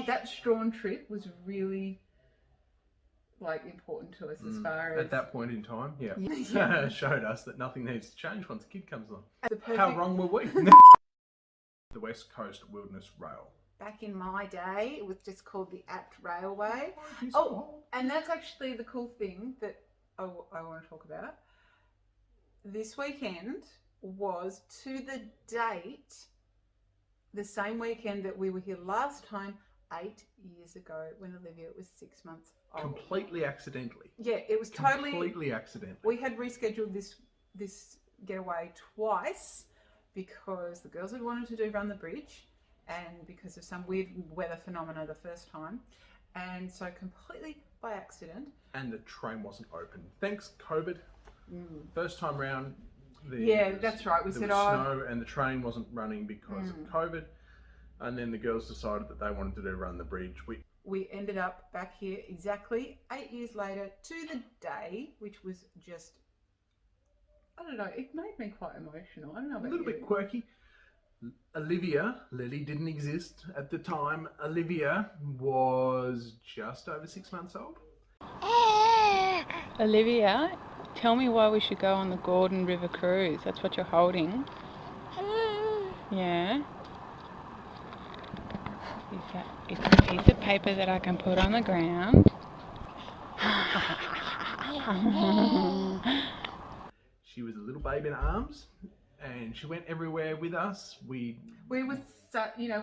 that Strahan trip was really important to us as far as at that point in time. Yeah. Showed us that nothing needs to change once a kid comes along. perfect, How wrong were we? The West Coast Wilderness Rail. back in my day, it was just called the Apt Railway. Oh, and that's actually the cool thing that I want to talk about. This weekend was, to the date, the same weekend that we were here last time, 8 years ago, when Olivia was 6 months old. Completely accidentally. Yeah, it was totally completely accidentally. We had rescheduled this getaway twice because the girls had wanted to do Run the Bridge, and because of some weird weather phenomena the first time, and so completely by accident. And the train wasn't open. Thanks, COVID. First time round. That's right. We said, snow, and the train wasn't running because of COVID. And then the girls decided that they wanted to do Run the Bridge. We ended up back here exactly 8 years later to the day, which was just, I don't know, it made me quite emotional. I don't know about a little bit quirky. Lily didn't exist at the time. Olivia was just over 6 months old. Olivia, tell me why we should go on the Gordon River cruise. That's what you're holding. Yeah. It's a piece of paper that I can put on the ground. She was a little babe in arms, and she went everywhere with us. We were,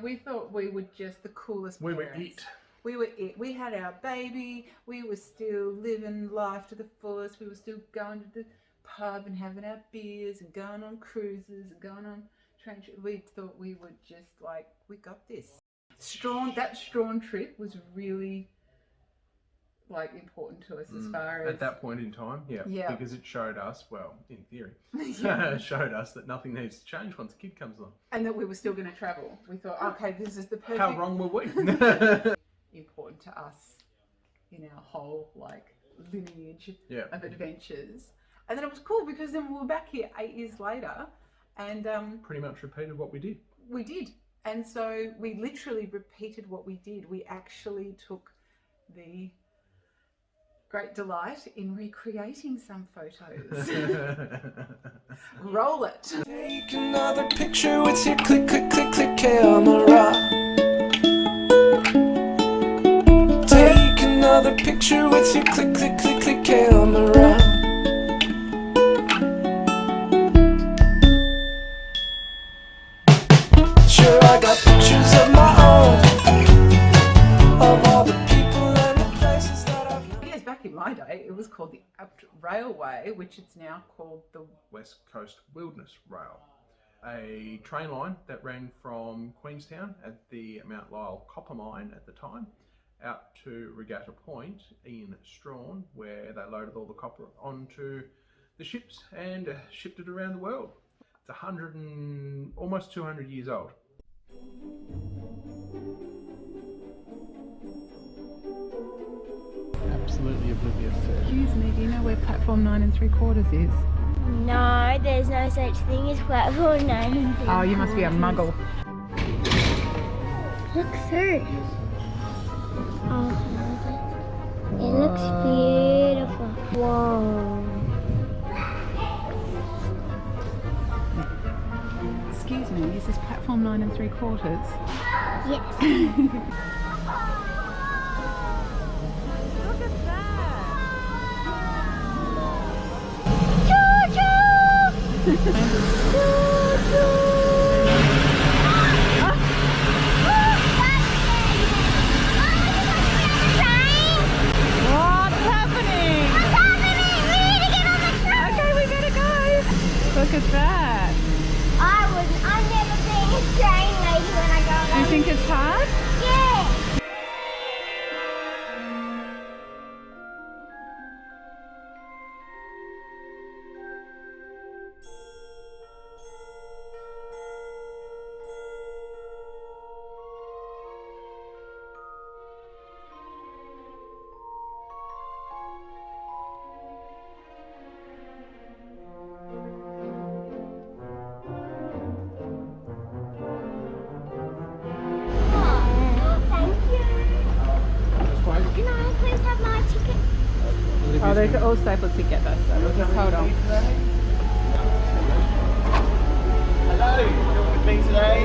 we thought we were just the coolest parents. We were it. We had our baby. We were still living life to the fullest. We were still going to the pub and having our beers and going on cruises and going on train trips. We thought we were just we got this. That Strahan trip was really important to us as far as at that point in time. Yeah. Because it showed us, well, in theory, showed us that nothing needs to change once a kid comes along. And that we were still going to travel. We thought, okay, this is the perfect. How wrong were we? Important to us in our whole lineage of adventures. And then it was cool because then we were back here 8 years later, and pretty much repeated what we did. We did. And so we literally repeated what we did. We actually took the great delight in recreating some photos. Roll it. Take another picture with your click, click, click, click camera. Take another picture with your click, click, click, click camera. Sure, I got pictures of my own, of all the people and the places that I've known. Yes, back in my day, it was called the Apt Railway, which it's now called the West Coast Wilderness Rail. A train line that ran from Queenstown at the Mount Lyell copper mine at the time, out to Regatta Point in Strahan, where they loaded all the copper onto the ships and shipped it around the world. It's almost 200 years old. Absolutely oblivious. Excuse me, do you know where platform 9 3/4 is? No, there's no such thing as platform 9 3/4. Oh, you must be a muggle. Look through. Oh, it looks beautiful. Whoa. Excuse me, is this platform 9 3/4? Yes. Look at that! What's happening? We need to get on the train. Okay, we better go. Look at that. I'm never being a train lady when I go Do you think it's hard? Yeah. Oh, they're all stapled together, so we'll just hold on. Hello, you're with me today?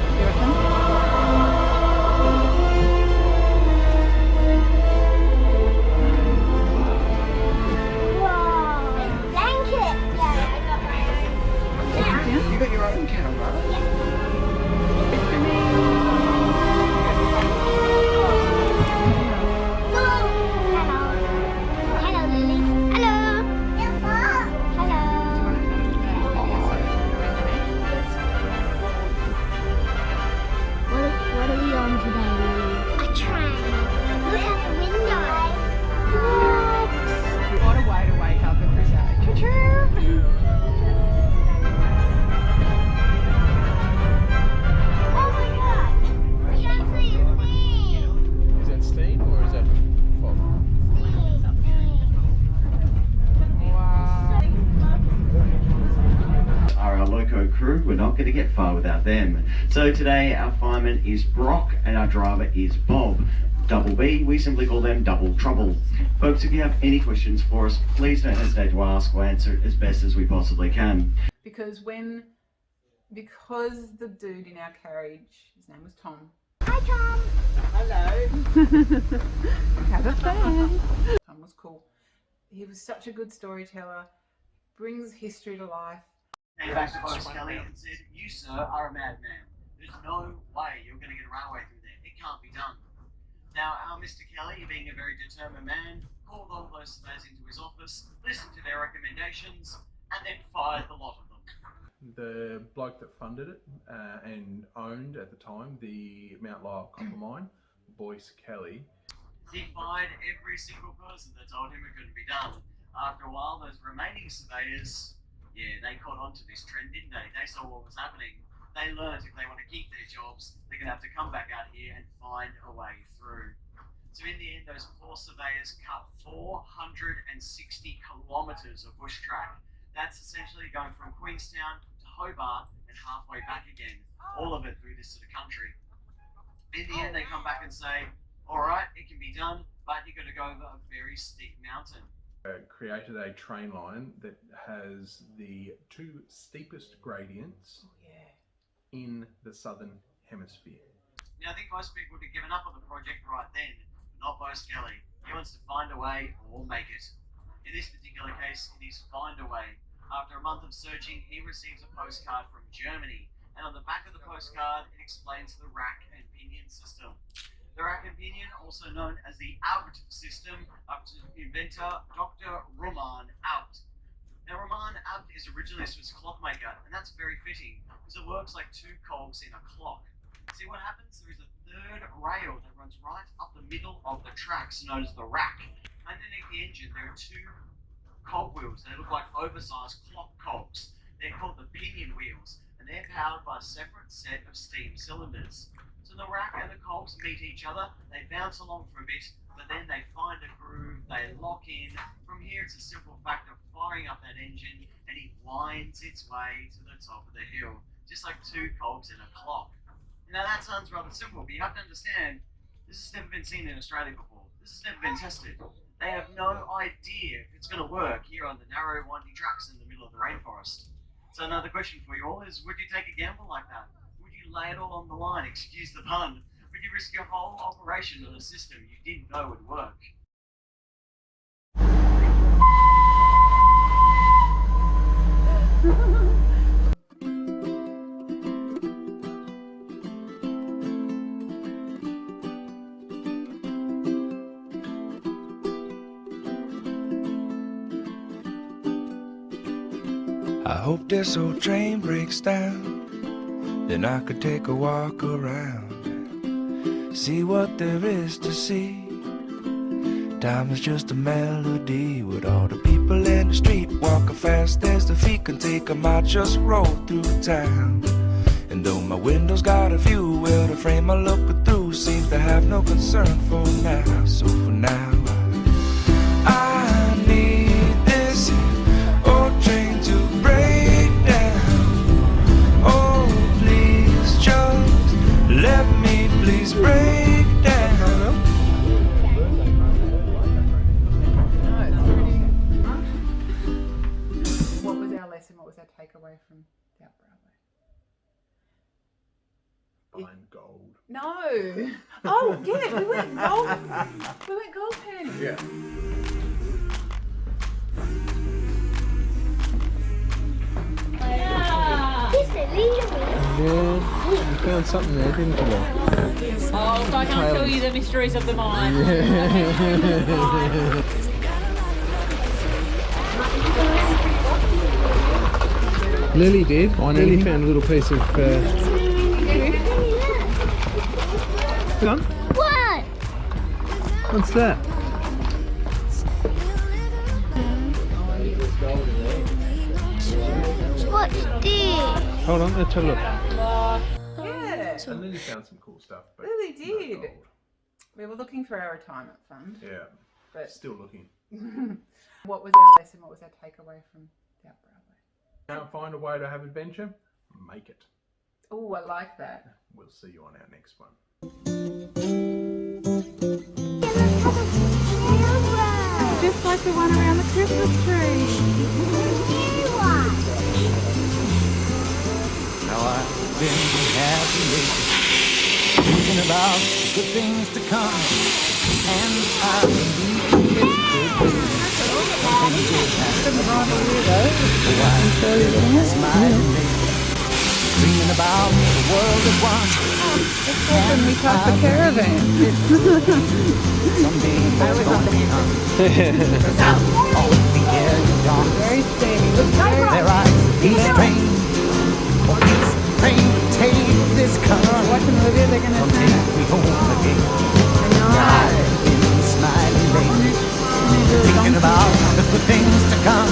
You reckon? Whoa! Blanket! Yeah, I got my own. You got your own camera? Hello, Lily. Hello. Hello. What are we on today, Lily? A train. Look out the window. What a way to wake up every day. Choo-choo! Oh my god. We can see a thing. Is that steam or is that fog? Are our loco crew. We're not going to get far without them. So today our fireman is Brock and our driver is Bob. Double B, we simply call them Double Trouble. Folks, if you have any questions for us, please don't hesitate to ask. We'll answer it as best as we possibly can. Because the dude in our carriage, his name was Tom. Hi, Tom. Have a fan. Tom was cool. He was such a good storyteller, brings history to life. Came back to Boris Kelly and said, "You, sir, are a madman. There's no way you're going to get a railway through there. It can't be done." Now, our Mr. Kelly, being a very determined man, called all those surveyors into his office, listened to their recommendations, and then fired the lot of them. The bloke that funded it and owned at the time the Mount Lyell copper mine, Boyce Kelly. He fired every single person that told him it couldn't be done. After a while, those remaining surveyors, they caught on to this trend, didn't they? They saw what was happening. They learned if they want to keep their jobs, they're going to have to come back out here and find a way through. So in the end, those poor surveyors cut 460 kilometres of bush track. That's essentially going from Queenstown to Hobart and halfway back again. All of it through this sort of country. In the end, they come back and say, all right, it can be done, but you've got to go over a very steep mountain. Created a train line that has the two steepest gradients in the southern hemisphere. Now, I think most people would have given up on the project right then, but not Boris Kelly. He wants to find a way or make it. In this particular case, it is find a way. After a month of searching, he receives a postcard from Germany, and on the back of the postcard, it explains the rack and pinion system. The rack and pinion, also known as the Abt system, up to inventor Dr. Roman Abt. Now, Roman Abt is originally a Swiss clockmaker, and that's very fitting, because it works like two cogs in a clock. See what happens? There is a third rail that runs right up the middle of the tracks, known as the rack. Underneath the engine, there are two cog wheels. They look like oversized clock cogs. They're called the pinion wheels, and they're powered by a separate set of steam cylinders. So the rack and the cogs meet each other, they bounce along for a bit, but then they find a groove, they lock in. From here, it's a simple fact of firing up that engine, and it winds its way to the top of the hill, just like two cogs in a clock. Now that sounds rather simple, but you have to understand, this has never been seen in Australia before. This has never been tested. They have no idea if it's going to work here on the narrow, windy tracks in the middle of the rainforest. So another question for you all is, would you take a gamble like that? Would you lay it all on the line, excuse the pun? Would you risk your whole operation on a system you didn't know would work? I hope this old train breaks down, then I could take a walk around, see what there is to see. Time is just a melody with all the people in the street walking fast as the feet can take 'em. I just roll through town, and though my window's got a view, well, the frame I look through seems to have no concern for now. So for now, I need this old train to break down. Oh, please just let lesson? What was our takeaway from the Up Railway? Find gold. No. Oh, yeah, we went gold. We went gold panning. Yeah. Yeah, you found something there, didn't you? Oh, so I can't tell you the mysteries of the mind. Lily did. Lily found a little piece of. Hang on. What? What's that? What's this? Hold on, let's have a look. Yeah, And Lily found some cool stuff, but Lily no did. gold. We were looking for our retirement fund, Yeah, but still looking. what was our lesson? What was our takeaway from the Up Railway? Can't find a way to have adventure? Make it. Oh, I like that. We'll see you on our next one. Just like the one around the Christmas tree. Now I've been happy lately, thinking about the good things to come, and I believe it could be something good happen. So I'm smiling lately, dreaming about the world at once. When we passed the caravan. Someday there's gonna be on the edge of dawn. Very steady. There I peace train, oh peace train, take this car. Watching Olivia, they're going to Someday sing. we home again. I've been smiling lately, thinking about the good things to come.